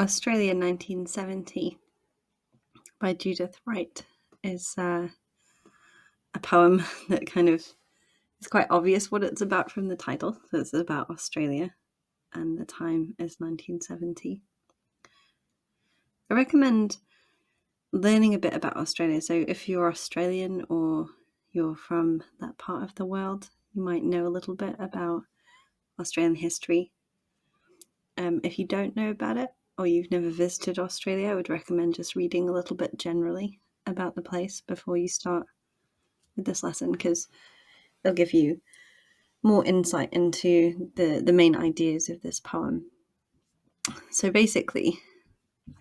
Australia 1970 by Judith Wright is a poem that kind of is quite obvious what it's about from the title. So it's about Australia, and the time is 1970. I recommend learning a bit about Australia. So if you're Australian or you're from that part of the world, you might know a little bit about Australian history. If you don't know about it, or you've never visited Australia, I would recommend just reading a little bit generally about the place before you start with this lesson, because they'll give you more insight into the main ideas of this poem. So basically,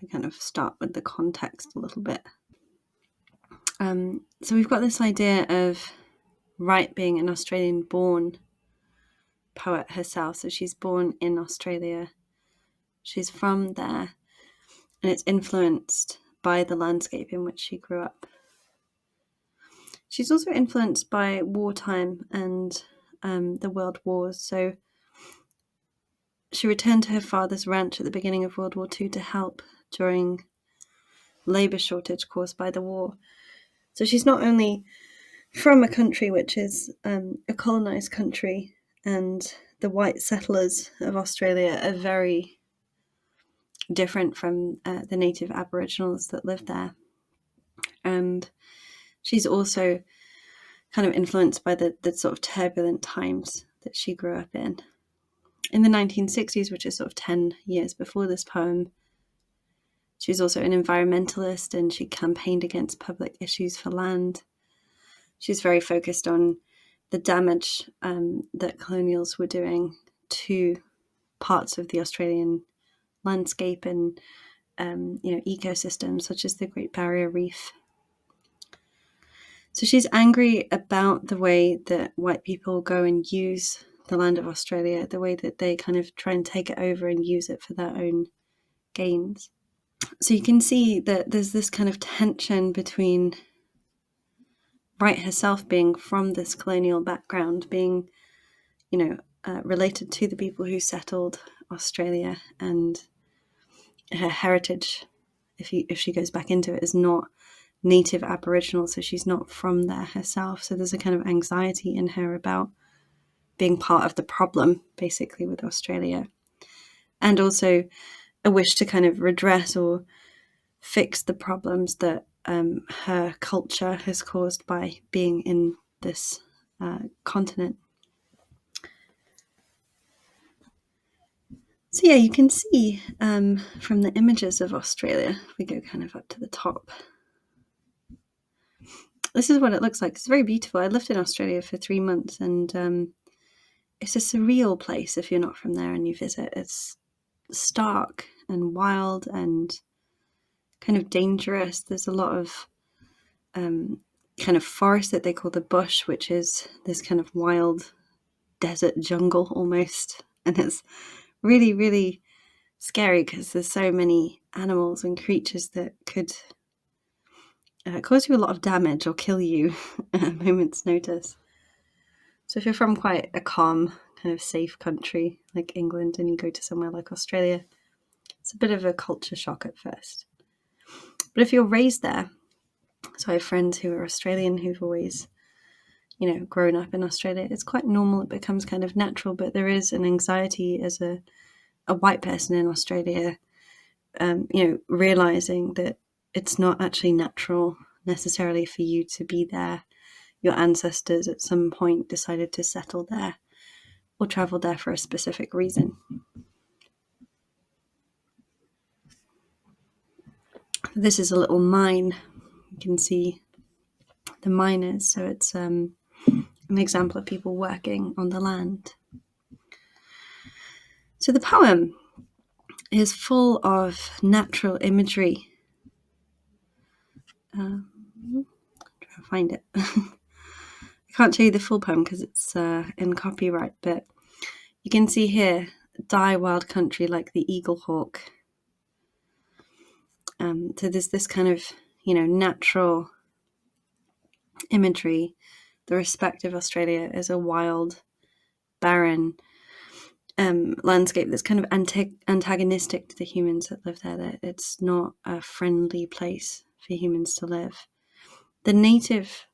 I kind of start with the context a little bit. So we've got this idea of Wright being an Australian-born poet herself. So she's born in Australia. She's from there, and it's influenced by the landscape in which she grew up. She's also influenced by wartime and the world wars. So she returned to her father's ranch at the beginning of World War II to help during labour shortage caused by the war. So she's not only from a country which is a colonised country, and the white settlers of Australia are very different from the native Aboriginals that live there. And she's also kind of influenced by the sort of turbulent times that she grew up in. In the 1960s, which is sort of 10 years before this poem, she was also an environmentalist, and she campaigned against public issues for land. She's very focused on the damage that colonials were doing to parts of the Australian landscape and ecosystems such as the Great Barrier Reef. So she's angry about the way that white people go and use the land of Australia, the way that they kind of try and take it over and use it for their own gains. So you can see that there's this kind of tension between Wright herself being from this colonial background, being, related to the people who settled Australia, and her heritage, if she goes back into it, is not native Aboriginal, so she's not from there herself. So there's a kind of anxiety in her about being part of the problem, basically, with Australia, and also a wish to kind of redress or fix the problems that her culture has caused by being in this continent. So yeah, you can see from the images of Australia, if we go kind of up to the top, this is what it looks like. It's very beautiful. I lived in Australia for 3 months, and it's a surreal place if you're not from there and you visit. It's stark and wild and kind of dangerous. There's a lot of kind of forest that they call the bush, which is this kind of wild desert jungle almost. And it's really, really scary because there's so many animals and creatures that could cause you a lot of damage or kill you at a moment's notice. So if you're from quite a calm, kind of safe country like England and you go to somewhere like Australia, it's a bit of a culture shock at first. But if you're raised there, so I have friends who are Australian who've always, grown up in Australia, it's quite normal. It becomes kind of natural, but there is an anxiety as a white person in Australia, realizing that it's not actually natural necessarily for you to be there. Your ancestors at some point decided to settle there or travel there for a specific reason. This is a little mine. You can see the miners. So it's an example of people working on the land. So the poem is full of natural imagery. Try to find it. I can't show you the full poem because it's in copyright, but you can see here, die wild country like the eagle hawk. So there's this kind of, natural imagery, the respect of Australia as a wild, barren, landscape that's kind of antagonistic to the humans that live there, that it's not a friendly place for humans to live. The native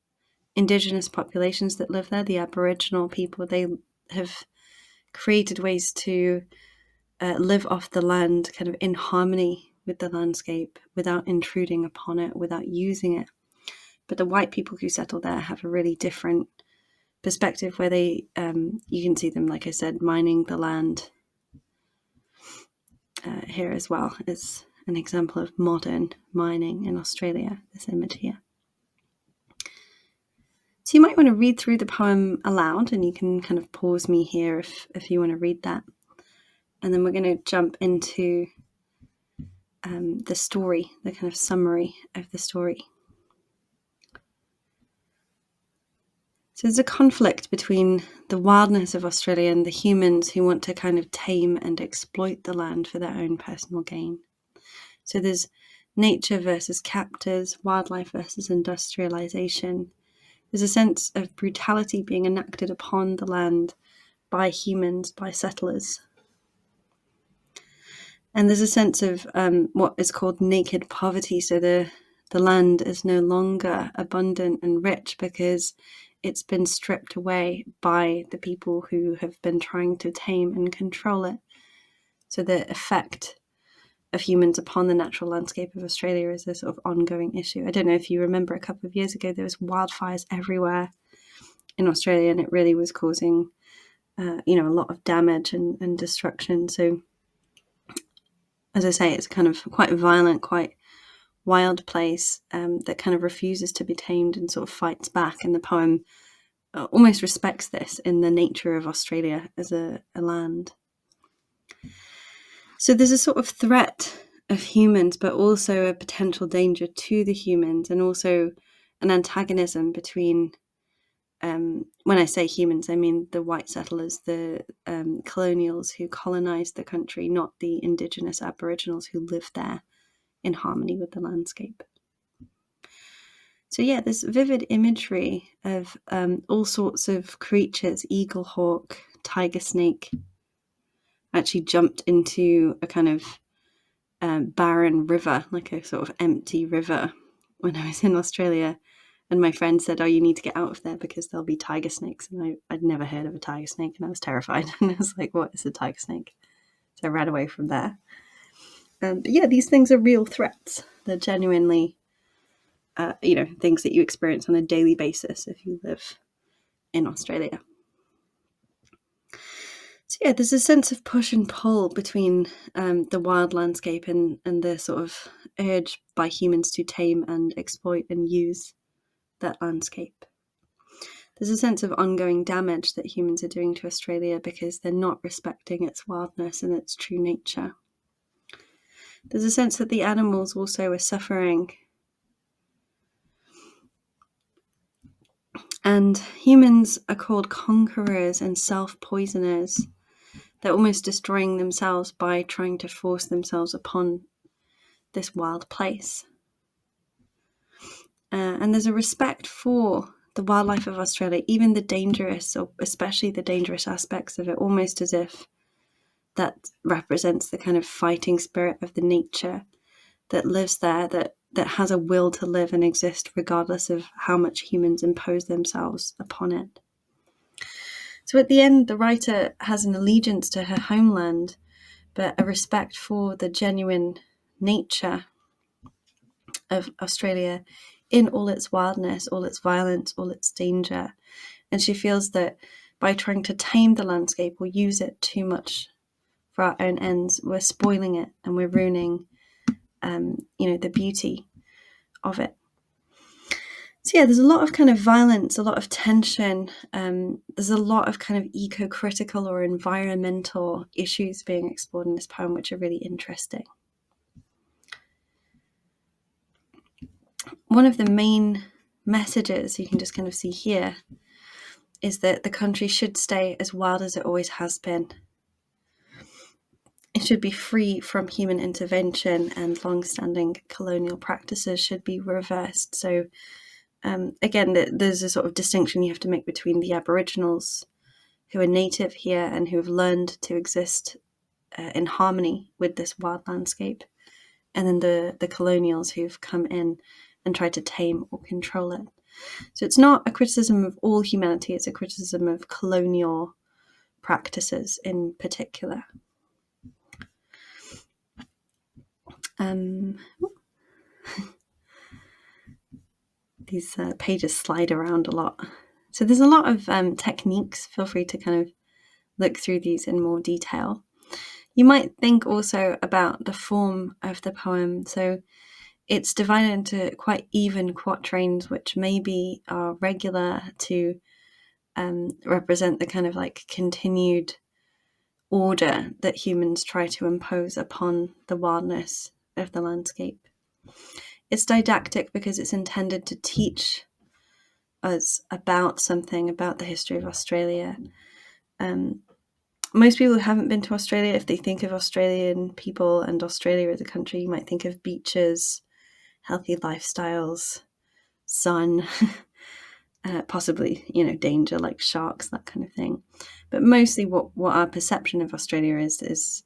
indigenous populations that live there, the Aboriginal people, they have created ways to live off the land kind of in harmony with the landscape without intruding upon it, without using it. But the white people who settle there have a really different perspective, where they, you can see them, like I said, mining the land. Here as well is an example of modern mining in Australia, this image here. So you might want to read through the poem aloud, and you can kind of pause me here if you want to read that. And then we're going to jump into the story, the kind of summary of the story. So there's a conflict between the wildness of Australia and the humans who want to kind of tame and exploit the land for their own personal gain. So there's nature versus captors, wildlife versus industrialization. There's a sense of brutality being enacted upon the land by humans, by settlers. And there's a sense of what is called naked poverty. So the land is no longer abundant and rich because it's been stripped away by the people who have been trying to tame and control it. So the effect of humans upon the natural landscape of Australia is a sort of ongoing issue. I don't know if you remember, a couple of years ago there was wildfires everywhere in Australia, and it really was causing a lot of damage and destruction. So as I say, it's kind of quite violent, quite wild place that kind of refuses to be tamed and sort of fights back. And the poem almost respects this in the nature of Australia as a land. So there's a sort of threat of humans, but also a potential danger to the humans, and also an antagonism between, when I say humans, I mean the white settlers, the colonials who colonized the country, not the indigenous Aboriginals who lived there in harmony with the landscape. So yeah, this vivid imagery of all sorts of creatures, eagle hawk, tiger snake, actually jumped into a kind of barren river, like a sort of empty river, when I was in Australia. And my friend said, "Oh, you need to get out of there because there'll be tiger snakes." And I'd never heard of a tiger snake, and I was terrified. And I was like, "What is a tiger snake?" So I ran away from there. But yeah, these things are real threats. They're genuinely, things that you experience on a daily basis if you live in Australia. So yeah, there's a sense of push and pull between the wild landscape and the sort of urge by humans to tame and exploit and use that landscape. There's a sense of ongoing damage that humans are doing to Australia because they're not respecting its wildness and its true nature. There's a sense that the animals also are suffering. And humans are called conquerors and self-poisoners. They're almost destroying themselves by trying to force themselves upon this wild place. And there's a respect for the wildlife of Australia, even the dangerous, or especially the dangerous aspects of it, almost as if that represents the kind of fighting spirit of the nature that lives there, that has a will to live and exist regardless of how much humans impose themselves upon it. So at the end, the writer has an allegiance to her homeland, but a respect for the genuine nature of Australia in all its wildness, all its violence, all its danger. And she feels that by trying to tame the landscape or use it too much for our own ends, we're spoiling it and we're ruining, the beauty of it. So yeah, there's a lot of kind of violence, a lot of tension. There's a lot of kind of eco-critical or environmental issues being explored in this poem, which are really interesting. One of the main messages you can just kind of see here is that the country should stay as wild as it always has been. It should be free from human intervention, and long-standing colonial practices should be reversed. So again, there's a sort of distinction you have to make between the Aboriginals who are native here and who have learned to exist in harmony with this wild landscape, and then the colonials who've come in and tried to tame or control it. So it's not a criticism of all humanity, it's a criticism of colonial practices in particular. These pages slide around a lot. So there's a lot of techniques. Feel free to kind of look through these in more detail. You might think also about the form of the poem. So it's divided into quite even quatrains, which maybe are regular to represent the kind of like continued order that humans try to impose upon the wildness of the landscape. It's didactic because it's intended to teach us about something, about the history of Australia. Most people who haven't been to Australia, if they think of Australian people and Australia as a country, you might think of beaches, healthy lifestyles, sun, possibly, danger like sharks, that kind of thing. But mostly what our perception of Australia is as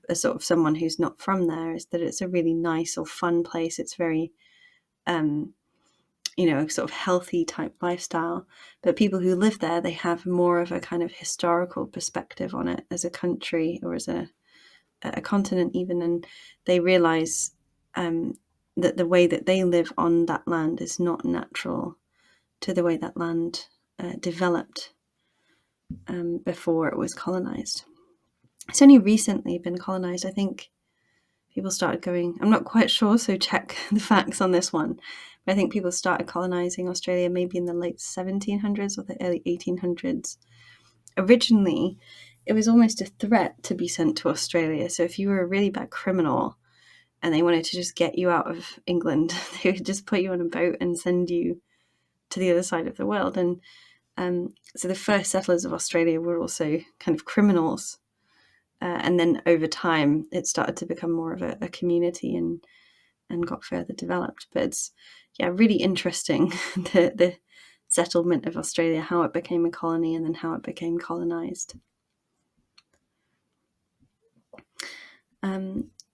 a sort of someone who's not from there, is that it's a really nice or fun place. It's very, sort of healthy type lifestyle. But people who live there, they have more of a kind of historical perspective on it as a country or as a continent even, and they realize that the way that they live on that land is not natural to the way that land developed before it was colonized. It's only recently been colonized. I think people started going, I'm not quite sure, so check the facts on this one, but I think people started colonizing Australia maybe in the late 1700s or the early 1800s. Originally, it was almost a threat to be sent to Australia. So if you were a really bad criminal and they wanted to just get you out of England, they would just put you on a boat and send you to the other side of the world. And so the first settlers of Australia were also kind of criminals. And then over time, it started to become more of a community and got further developed. But it's, really interesting, the settlement of Australia, how it became a colony and then how it became colonized.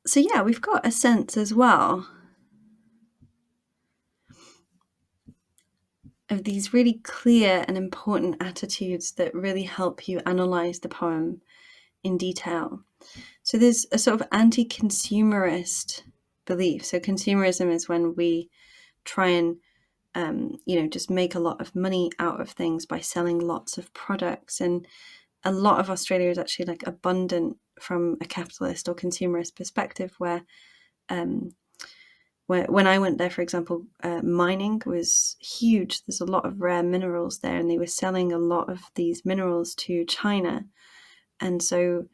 So we've got a sense as well of these really clear and important attitudes that really help you analyze the poem in detail. So there's a sort of anti-consumerist belief. So consumerism is when we try and just make a lot of money out of things by selling lots of products. And a lot of Australia is actually like abundant from a capitalist or consumerist perspective, where when I went there, for example, mining was huge. There's a lot of rare minerals there, and they were selling a lot of these minerals to China. And so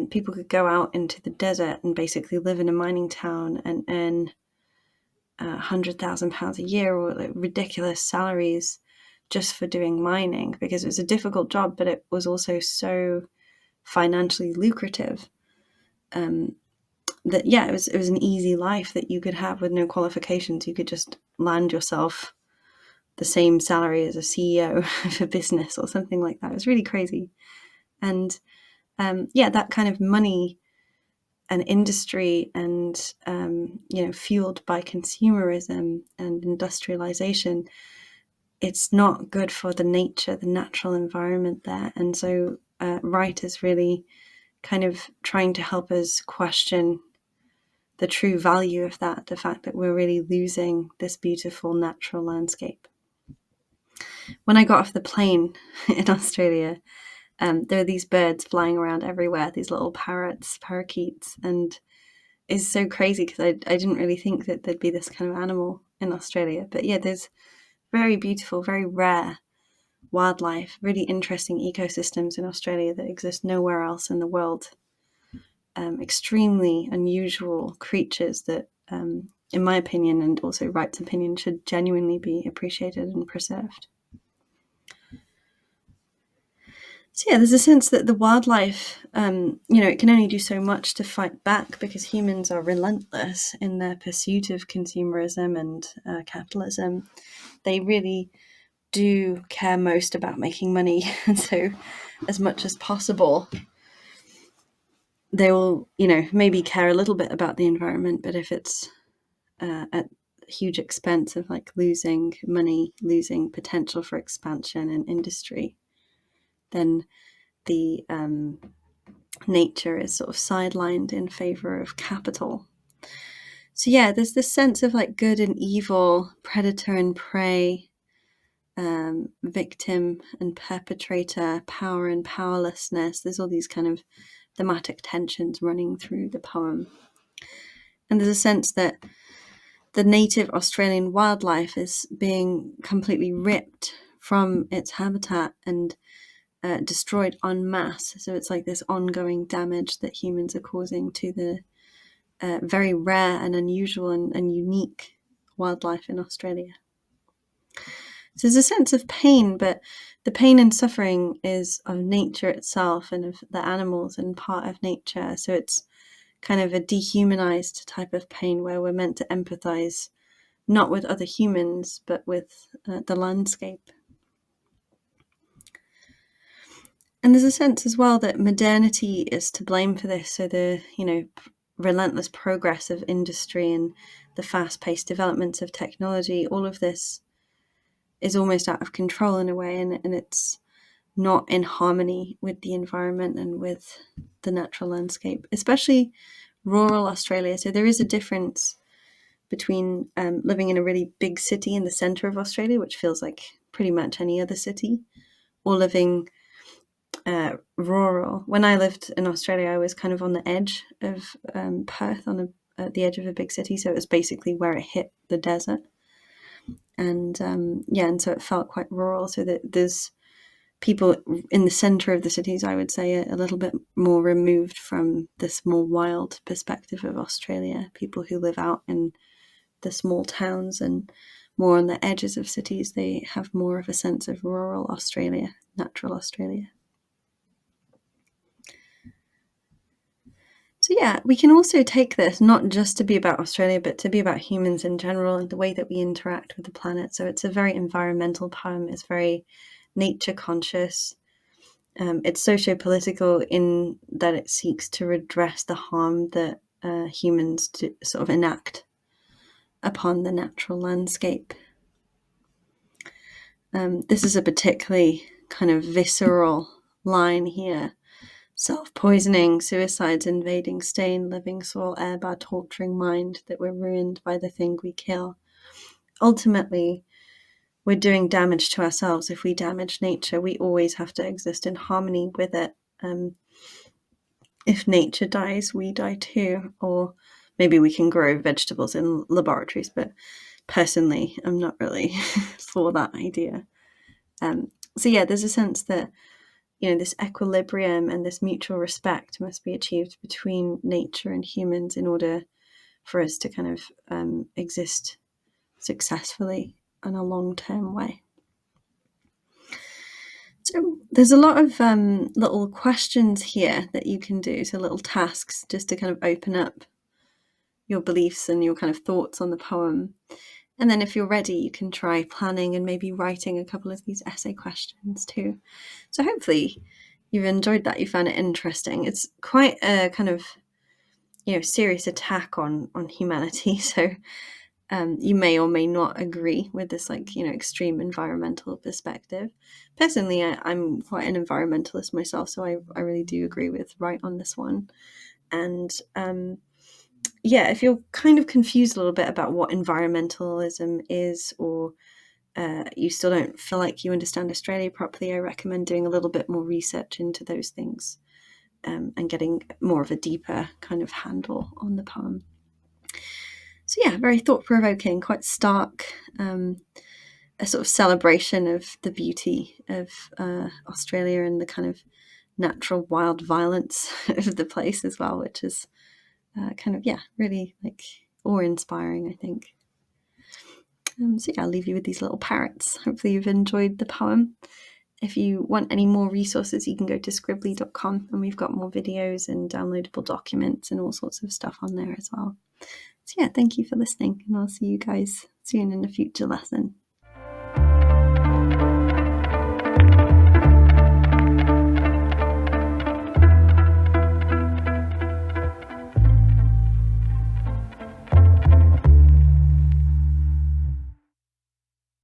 people could go out into the desert and basically live in a mining town and earn £100,000 a year, or like ridiculous salaries just for doing mining, because it was a difficult job, but it was also so financially lucrative that it was an easy life that you could have with no qualifications. You could just land yourself the same salary as a CEO of a business or something like that. It was really crazy. And that kind of money and industry and fueled by consumerism and industrialization, it's not good for the natural environment there. And so Wright is really kind of trying to help us question the true value of that, the fact that we're really losing this beautiful natural landscape. When I got off the plane in Australia, there are these birds flying around everywhere, these little parakeets, and it's so crazy because I didn't really think that there'd be this kind of animal in Australia. But there's very beautiful, very rare wildlife, really interesting ecosystems in Australia that exist nowhere else in the world. Extremely unusual creatures that, in my opinion, and also Wright's opinion, should genuinely be appreciated and preserved. So there's a sense that the wildlife, it can only do so much to fight back because humans are relentless in their pursuit of consumerism and capitalism. They really do care most about making money, and so as much as possible they will, maybe care a little bit about the environment, but if it's at huge expense of like losing money, losing potential for expansion and industry, then the nature is sort of sidelined in favor of capital. So yeah, there's this sense of like good and evil, predator and prey, victim and perpetrator, power and powerlessness. There's all these kind of thematic tensions running through the poem. And there's a sense that the native Australian wildlife is being completely ripped from its habitat and destroyed en masse. So it's like this ongoing damage that humans are causing to the very rare and unusual and unique wildlife in Australia. So there's a sense of pain, but the pain and suffering is of nature itself and of the animals and part of nature. So it's kind of a dehumanized type of pain where we're meant to empathize not with other humans, but with the landscape. And there's a sense as well that modernity is to blame for this. So the, relentless progress of industry and the fast-paced developments of technology, all of this is almost out of control in a way, and it's not in harmony with the environment and with the natural landscape, especially rural Australia. So there is a difference between living in a really big city in the center of Australia, which feels like pretty much any other city, or living rural. When I lived in Australia, I was kind of on the edge of Perth, at the edge of a big city, so it was basically where it hit the desert. And and so it felt quite rural. So that there's people in the center of the cities, I would say, a little bit more removed from this more wild perspective of Australia. People who live out in the small towns and more on the edges of cities, they have more of a sense of rural Australia, natural Australia. So yeah, we can also take this not just to be about Australia, but to be about humans in general and the way that we interact with the planet. So it's a very environmental poem. It's very nature conscious. It's socio-political in that it seeks to redress the harm that humans sort of enact upon the natural landscape. This is a particularly kind of visceral line here. Self-poisoning, suicides invading stain, living soil, air by torturing mind, that we're ruined by the thing we kill. Ultimately, we're doing damage to ourselves if we damage nature. We always have to exist in harmony with it. If nature dies, we die too. Or maybe we can grow vegetables in laboratories, but personally, I'm not really for that idea. So yeah, there's a sense that this equilibrium and this mutual respect must be achieved between nature and humans in order for us to kind of exist successfully in a long-term way. So there's a lot of little questions here that you can do, so little tasks just to kind of open up your beliefs and your kind of thoughts on the poem. And then if you're ready, you can try planning and maybe writing a couple of these essay questions too. So hopefully you've enjoyed that, you found it interesting. It's quite a kind of, serious attack on humanity. So you may or may not agree with this, extreme environmental perspective. Personally, I'm quite an environmentalist myself, so I really do agree with Wright on this one. And if you're kind of confused a little bit about what environmentalism is, or you still don't feel like you understand Australia properly, I recommend doing a little bit more research into those things and getting more of a deeper kind of handle on the poem. So yeah, very thought-provoking, quite stark, a sort of celebration of the beauty of Australia and the kind of natural wild violence of the place as well, which is really awe-inspiring, I think. I'll leave you with these little parrots. Hopefully you've enjoyed the poem. If you want any more resources, you can go to scribbly.com, and we've got more videos and downloadable documents and all sorts of stuff on there as well. So thank you for listening, and I'll see you guys soon in a future lesson.